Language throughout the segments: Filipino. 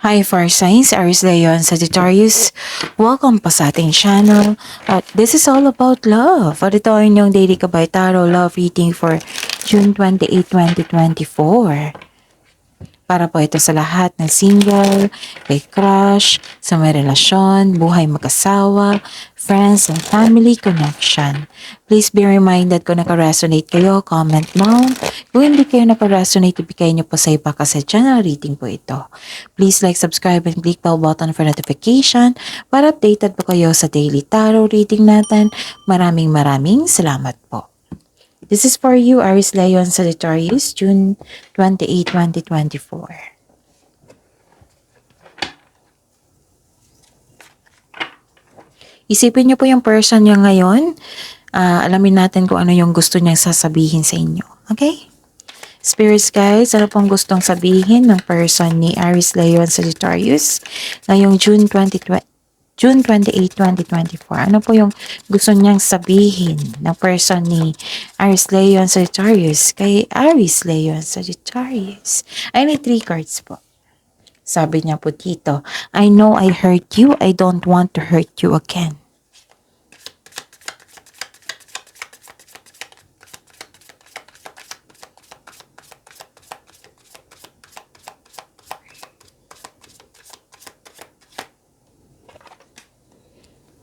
Hi Fire Signs, Aries Leon Sagittarius. Welcome pa sa ating channel. At this is all about love. At ito ay inyong daily kabay tarot love reading for June 28, 2024. Para po ito sa lahat ng single, kay crush, sa may relasyon, buhay mag-asawa, friends and family connection. Please be reminded kung naka-resonate kayo, comment down. Kung hindi kayo naka-resonate, ibigay niyo po sa iba kasi channel reading po ito. Please like, subscribe, and click bell button for notification para updated po kayo sa daily tarot reading natin. Maraming salamat po. This is for you, Aries Leon Sagittarius, June 28, 2024. Isipin niyo po yung person niya ngayon. Alamin natin kung ano yung gusto niyang sasabihin sa inyo. Okay? Spirits guys, ano pong gustong sabihin ng person ni Aries Leon Sagittarius ngayong June 28, 2024. Ano po yung gusto niyang sabihin ng person ni Aries Leon Sagittarius kay Aries Leon Sagittarius? I need 3 cards po. Sabi niya po dito, I know I hurt you. I don't want to hurt you again.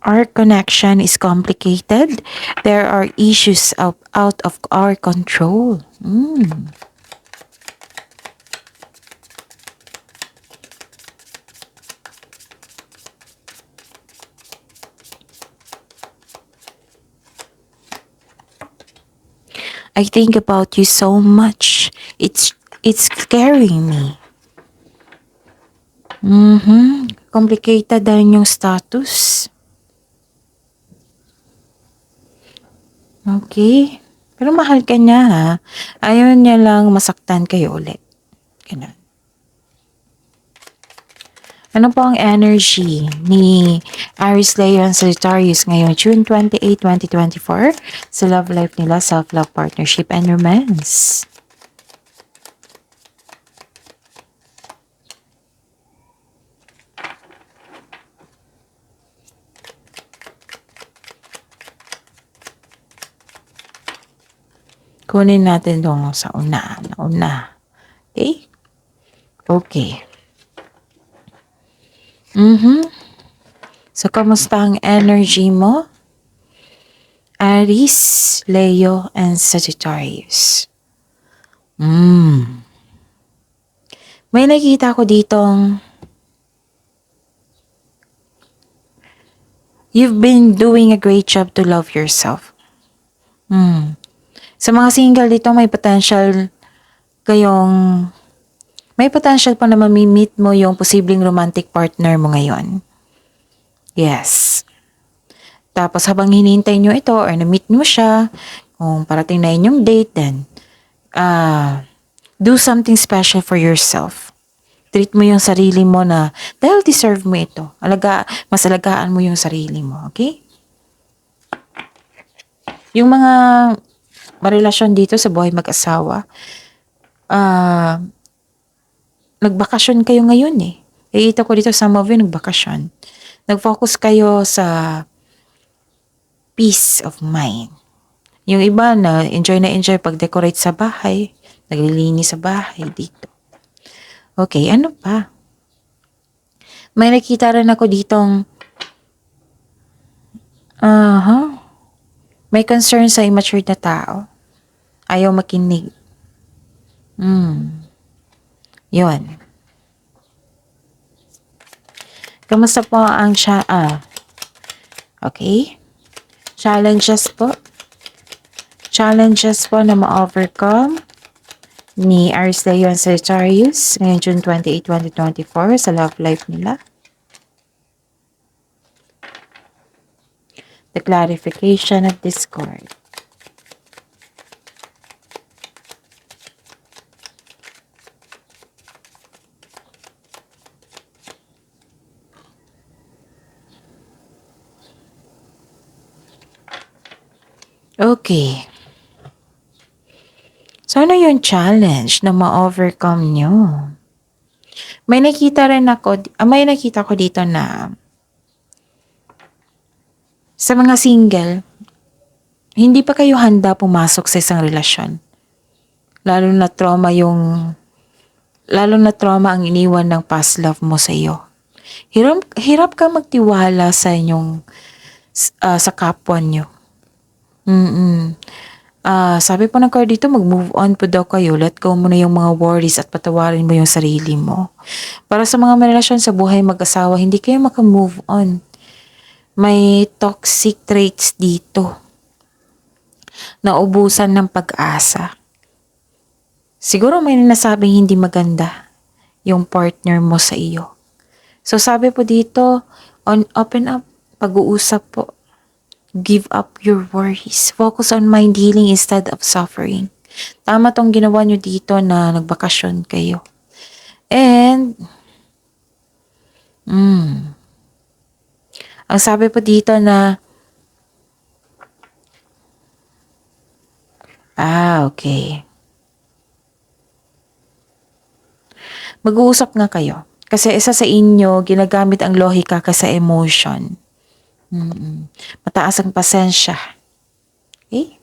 Our connection is complicated. There are issues out of our control. I think about you so much. It's scaring me. Complicated din yung status. Okay. Pero mahal ka niya ha. Ayaw niya lang masaktan kayo ulit. Ganun. Ano po ang energy ni Aries Leon Sagittarius ngayong June 28, 2024 sa love life nila, self-love, partnership, and romance? Kunin natin doon sa una. Okay? Okay. So, kamusta ang energy mo? Aries, Leo, and Sagittarius. May nakita ko ditong you've been doing a great job to love yourself. Sa mga single dito, may potential pa na mamimit mo yung posibleng romantic partner mo ngayon. Yes. Tapos habang hinihintay nyo ito or na-meet mo siya, kung parating na inyong date, then do something special for yourself. Treat mo yung sarili mo na dahil deserve mo ito. Mas alagaan mo yung sarili mo. Okay? Yung mga marelasyon dito sa buhay mag-asawa, nagbakasyon kayo ngayon eh. Ito ko dito, some of you nagbakasyon. Nag-focus kayo sa peace of mind. Yung iba na enjoy pag-decorate sa bahay, naglilinis sa bahay dito. Okay, ano pa? May nakita rin ako ditong may concern sa immature na tao. Ayaw makinig. Yun. Kamusta po ang okay? Challenges po na ma-overcome ni Aries Leon Sagittarius ngayong June 28, 2024 sa love life nila. The clarification of this card. Okay. So, ano yung challenge na ma-overcome nyo? may nakita ko dito na sa mga single, hindi pa kayo handa pumasok sa isang relasyon. Lalo na trauma ang iniwan ng past love mo sa iyo. Hirap ka magtiwala sa sa kapwa nyo. Sabi po ng card dito, mag-move on po daw kayo. Let go mo na yung mga worries at patawarin mo yung sarili mo. Para sa mga relasyon sa buhay mag-asawa, hindi kayo maka-move on. May toxic traits dito. Naubusan ng pag-asa. Siguro may nasabing hindi maganda yung partner mo sa iyo. So sabi po dito, open up, pag-uusap po. Give up your worries. Focus on mind healing instead of suffering. Tama tong ginawa nyo dito na nagbakasyon kayo. And, ang sabi po dito na, okay. Mag-uusap nga kayo. Kasi isa sa inyo, ginagamit ang lohika kasi emotion. Mataas ang pasensya. Okay?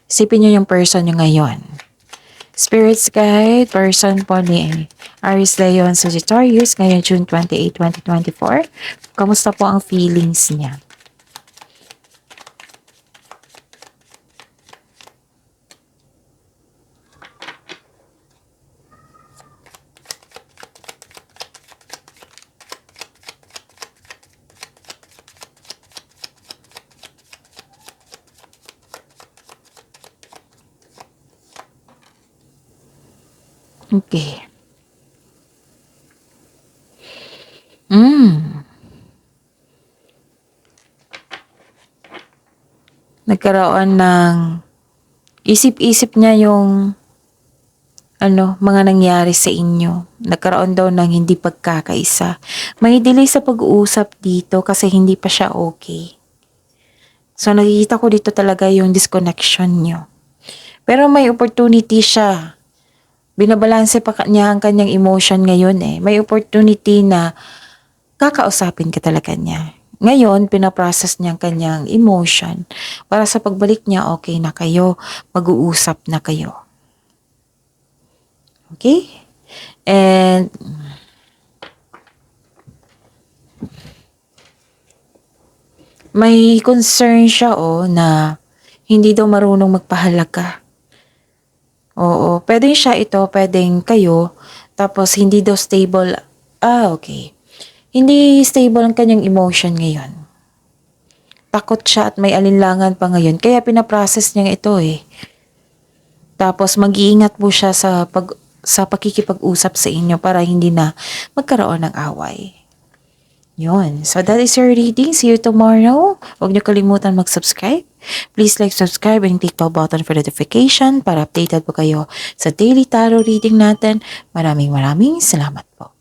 Isipin nyo yung person nyo ngayon. Spirits guide, person po ni Aries Leon Sagittarius ngayon June 28, 2024. Kamusta po ang feelings niya? Okay. Nagkaroon ng isip-isip niya yung mga nangyari sa inyo. Nagkaroon daw ng hindi pagkakaisa. May delay sa pag-uusap dito kasi hindi pa siya okay. So nakikita ko dito talaga yung disconnection niyo. Pero may opportunity siya. Binabalanse pa niya ang kanyang emotion ngayon eh. May opportunity na kakausapin ka talaga niya. Ngayon, pinaprocess niya ang kanyang emotion. Para sa pagbalik niya, okay na kayo. Mag-uusap na kayo. Okay? And may concern siya na hindi daw marunong magpahalaga. Oo, pwedeng siya ito, pwedeng kayo, tapos hindi daw stable. Okay. Hindi stable ang kanyang emotion ngayon. Takot siya at may alinlangan pa ngayon, kaya pinaprocess niya ito eh. Tapos mag-iingat po siya sa pakikipag-usap sa inyo para hindi na magkaroon ng away. Yun. So that is your reading. See you tomorrow. Huwag niyo kalimutan mag-subscribe. Please like, subscribe, and click the button for notification para updated po kayo sa daily tarot reading natin. Maraming salamat po.